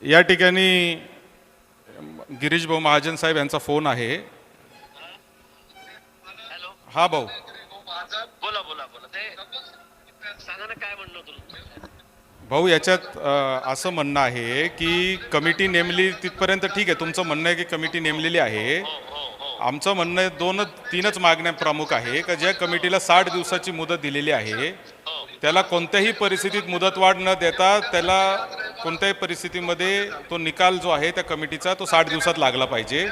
या ठिकाणी गिरीश भाऊ महाजन साहेब यांचा फोन आहे। हॅलो, हा भाऊ, बोला बोला बोला, ते सांगा ना काय म्हणणं तुला। भाऊ याच्यात असं म्हणणं आहे की कमिटी नेमली तिथपर्यंत ठीक आहे, तुमचं म्हणणं आहे की कमिटी नेमलेली आहे। आमचं म्हणणं आहे तीनच मागण्या प्रमुख आहे का ज्या कमिटीला 60 दिवसाची मुदत दिलेली आहे त्याला कोणत्याही परिस्थितीत मुदतवाढ न देता त्याला कोणत्याही परिस्थितीमध्ये तो निकाल जो आहे त्या कमिटीचा तो 60 दिवसात लागला पाहिजे।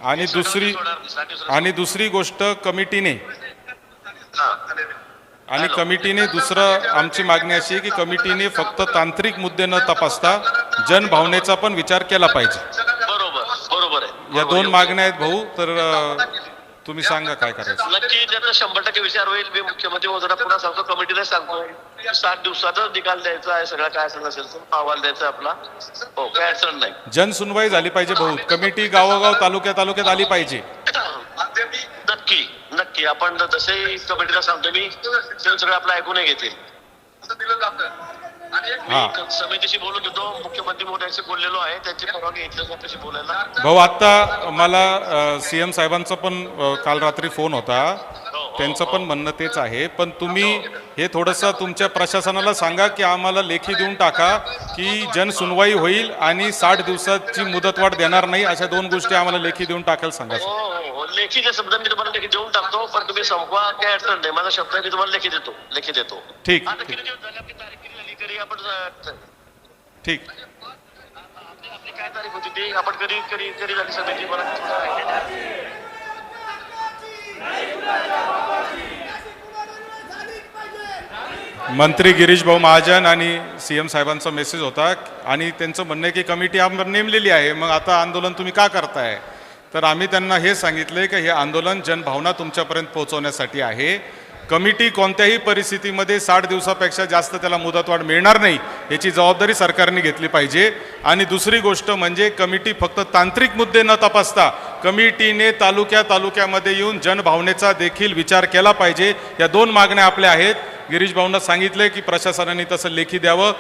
आणि दुसरी गोष्ट कमिटीने दुसरं आमची मागणी अशी आहे की कमिटीने फक्त तांत्रिक मुद्दे न तपासता जनभावनेचा पण विचार केला पाहिजे। बरोबर आहे। या दोन मागण्या आहेत भाऊ, तर तुम्ही सांगा काय करायचं। नक्की त्याचा 100% विचार होईल। मी मुख्यमंत्री महोदयांना पुन्हा सांगतो, कमिटीला सांगतो 60 दिवसातच निकाल द्यायचा आहे, सगळं काय असेल नसेल तो अहवाल द्यायचा आपला। हो, काय अडचण नाही। जनसुनवाई झाली पाहिजे भाऊ, कमिटी गावोगाव तालुक्यात आली पाहिजे। नक्की नक्की, आपण जसे कमिटीला सांगतो मी ते सगळं आपलं ऐकून घेतील। मी समितीशी बोलून घेतो, मुख्यमंत्री महोदयांशी बोललेलो आहे, त्यांची परवानगी घेतली त्याशी बोलायला। भाऊ आता मला सीएम साहेबांचा पण काल रात्री फोन होता, त्यांचं पण म्हणणं तेच आहे, पण तुम्ही हे थोडंसं तुमच्या प्रशासनाला सांगा की आम्हाला लेखी देऊन टाका की जनसुनवाई होईल आणि 60 दिवसाची मुदतवाढ देणार नाही, अशा दोन गोष्टी आम्हाला लेखी देऊन टाकायला सांगा। हो, लेखीचे शब्द मी तुम्हाला लेखी देऊन टाकतो, पण तुम्ही संपवा, काय अडचण नाही। माझा शब्द मी तुम्हाला लेखी देतो। ठीक आता किती दिवस झाले आपली तारीख करी आपण ठीक। आपली काय तारीख होती ती आपण कधी झाली समिती मला मंत्री गिरीश भाऊ महाजन आणि सीएम साहेबांचा मेसेज होता आणि त्यांचं म्हणणं आहे की कमिटी आम्हाला नेमलेली आहे, मग आता आंदोलन तुम्ही का करताय। तर आम्ही त्यांना हे सांगितले की हे आंदोलन जनभावना तुमच्यापर्यंत पोहोचवण्यासाठी आहे। कमिटी कोणत्याही परिस्थितीमध्ये 60 दिवसापेक्षा जास्त त्याला मुदतवाढ मिळणार नाही याची जबाबदारी सरकारने घेतली पाहिजे। आणि दुसरी गोष्ट म्हणजे कमिटी फक्त तांत्रिक मुद्दे न तपासता कमिटीने तालुक्यामध्ये येऊन जनभावनेचा देखील विचार केला पाहिजे। या दोन मागण्या आपल्या आहेत। गिरीश भाऊंना सांगितले की प्रशासनाने तसं लेखी द्यावं।